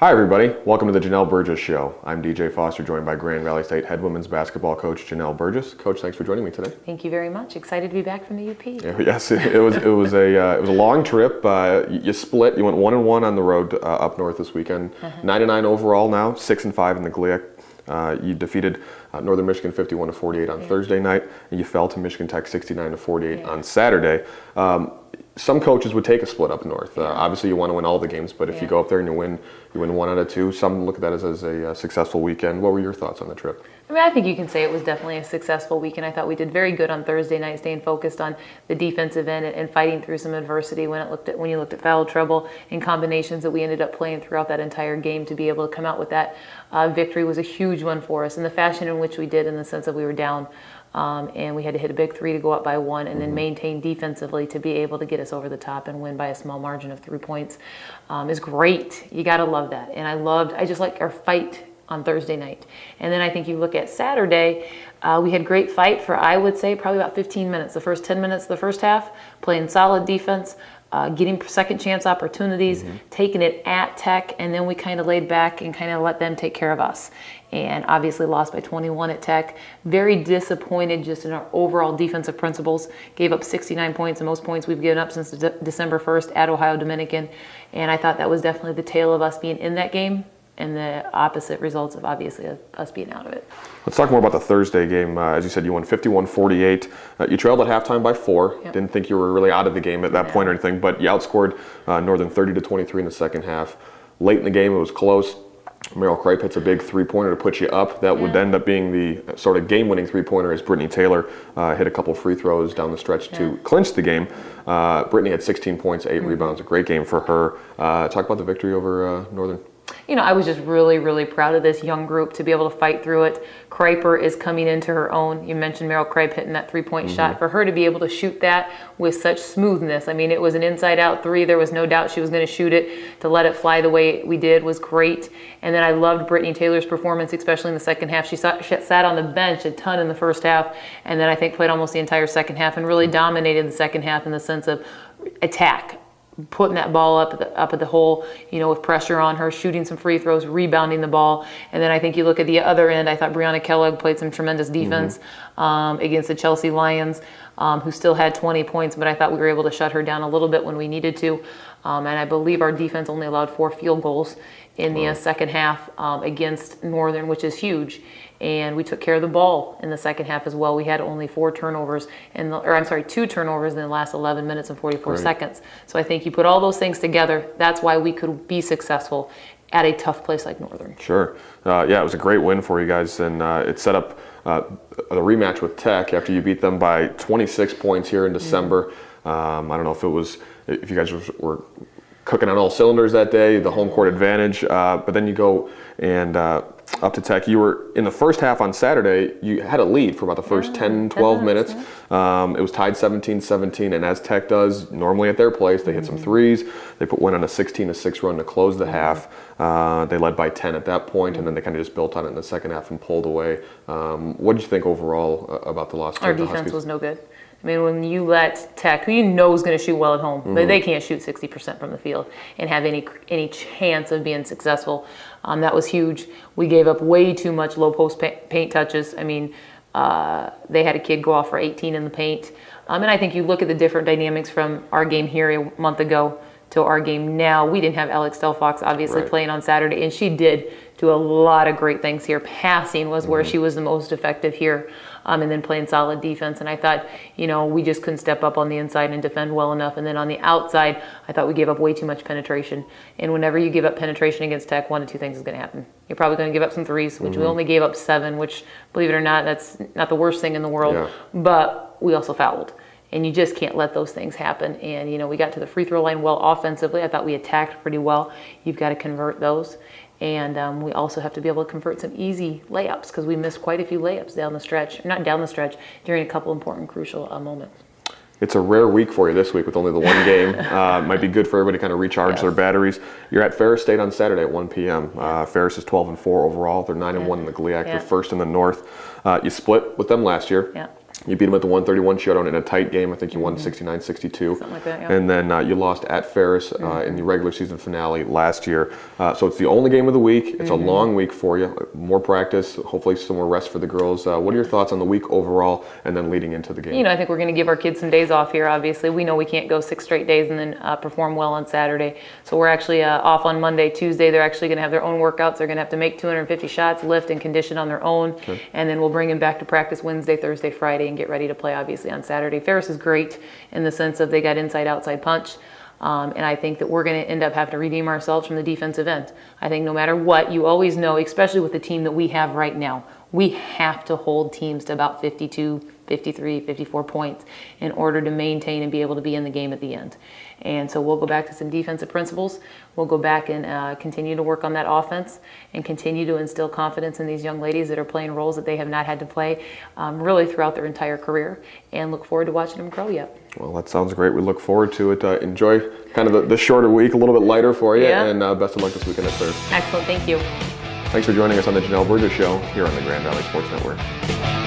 Hi everybody, welcome to the Janel Burgess Show. I'm DJ Foster, joined by Grand Valley State head women's basketball coach Janel Burgess. Coach, thanks for joining me today. Thank you very much. Excited to be back from the UP. Yes, it was a long trip. You split. You went 1-1 on the road up north this weekend. 9-9 overall now, 6-5 in the GVSU. You defeated Northern Michigan 51-48 on Thursday night, and you fell to Michigan Tech 69-48 on Saturday. Some coaches would take a split up north. Obviously, you want to win all the games, but if you go up there and you win 1 out of 2. Some look at that as a successful weekend. What were your thoughts on the trip? I think you can say it was definitely a successful weekend. I thought we did very good on Thursday night, staying focused on the defensive end and fighting through some adversity when you looked at foul trouble and combinations that we ended up playing throughout that entire game. To be able to come out with that victory was a huge one for us, in the fashion in which we did, in the sense that we were down. And we had to hit a big 3 to go up by 1 and then maintain defensively to be able to get us over the top and win by a small margin of 3 points is great. You got to love that. And I just like our fight on Thursday night. And then I think you look at Saturday, we had great fight for, I would say, probably about 15 minutes. The first 10 minutes of the first half, playing solid defense, getting second chance opportunities, taking it at Tech, and then we kind of laid back and kind of let them take care of us. And obviously lost by 21 at Tech. Very disappointed just in our overall defensive principles. Gave up 69 points, the most points we've given up since December 1st at Ohio Dominican. And I thought that was definitely the tale of us being in that game, and the opposite results of obviously us being out of it. Let's talk more about the Thursday game. As you said, you won 51-48. You trailed at halftime by 4. Didn't think you were really out of the game at that point or anything, but you outscored Northern 30-23 in the second half. Late in the game, it was close. Meryl Kripe hits a big three-pointer to put you up. That would end up being the sort of game-winning three-pointer as Brittany Taylor hit a couple free throws down the stretch to clinch the game. Brittany had 16 points, 8 rebounds, a great game for her. Talk about the victory over Northern. I was just really, really proud of this young group to be able to fight through it. Kriper is coming into her own. You mentioned Meryl Kripe hitting that three-point shot. For her to be able to shoot that with such smoothness, it was an inside-out 3. There was no doubt she was going to shoot it. To let it fly the way we did was great. And then I loved Brittany Taylor's performance, especially in the second half. She sat on the bench a ton in the first half, and then I think played almost the entire second half and really dominated the second half in the sense of attack. Putting that ball up at the hole, with pressure on her, shooting some free throws, rebounding the ball. And then I think you look at the other end, I thought Brianna Kellogg played some tremendous defense against the Chelsea Lions, who still had 20 points, but I thought we were able to shut her down a little bit when we needed to. And I believe our defense only allowed 4 field goals in the second half against Northern, which is huge. And we took care of the ball in the second half as well. We had only 2 turnovers in the last 11 minutes and 44 seconds. So I think you put all those things together, that's why we could be successful at a tough place like Northern. Sure. It was a great win for you guys, and it set up the rematch with Tech after you beat them by 26 points here in December. I don't know if you guys were cooking on all cylinders that day, the home court advantage, but then you go and up to Tech. You were in the first half on Saturday, you had a lead for about the first 10, 12 minutes. It was tied 17-17, and as Tech does normally at their place, they hit some threes. They went on a 16-6 run to close the half. They led by 10 at that point, and then they kind of just built on it in the second half and pulled away. What did you think overall about the loss? Our defense was no good. When you let Tech, who you know is going to shoot well at home, they can't shoot 60% from the field and have any chance of being successful. That was huge. We gave up way too much low post paint touches. They had a kid go off for 18 in the paint. And I think you look at the different dynamics from our game here a month ago to our game now. We didn't have Alex Delfox obviously playing on Saturday, and she did do a lot of great things here. Passing was where she was the most effective here. And then playing solid defense. And I thought, we just couldn't step up on the inside and defend well enough. And then on the outside, I thought we gave up way too much penetration. And whenever you give up penetration against Tech, 1 of 2 things is going to happen. You're probably going to give up some threes, which we only gave up 7, which, believe it or not, that's not the worst thing in the world. But we also fouled. And you just can't let those things happen. And, we got to the free throw line well offensively. I thought we attacked pretty well. You've got to convert those. And we also have to be able to convert some easy layups, because we missed quite a few layups during a couple important crucial moments. It's a rare week for you this week with only the one game. Might be good for everybody to kind of recharge their batteries. You're at Ferris State on Saturday at 1 p.m. Ferris is 12-4 overall. They're 9-1 in the GVSU. They're first in the North. You split with them last year. You beat them at the 131 shootout in a tight game. I think you won 69-62. Something like that, yeah. And then you lost at Ferris in the regular season finale last year. So it's the only game of the week. It's a long week for you. More practice, hopefully some more rest for the girls. What are your thoughts on the week overall and then leading into the game? I think we're going to give our kids some days off here, obviously. We know we can't go 6 straight days and then perform well on Saturday. So we're actually off on Monday. Tuesday, they're actually going to have their own workouts. They're going to have to make 250 shots, lift, and condition on their own. Okay. And then we'll bring them back to practice Wednesday, Thursday, Friday, and get ready to play, obviously, on Saturday. Ferris is great in the sense of they got inside-outside punch. And I think that we're going to end up having to redeem ourselves from the defensive end. I think no matter what, you always know, especially with the team that we have right now, we have to hold teams to about 52, 53, 54 points in order to maintain and be able to be in the game at the end. And so we'll go back to some defensive principles. We'll go back and continue to work on that offense and continue to instill confidence in these young ladies that are playing roles that they have not had to play really throughout their entire career, and look forward to watching them grow yet. Well, that sounds great. We look forward to it. Enjoy kind of the shorter week, a little bit lighter for you, Yeah. and best of luck this weekend at Third. Excellent. Thank you. Thanks for joining us on the Janel Burgess Show here on the Grand Valley Sports Network.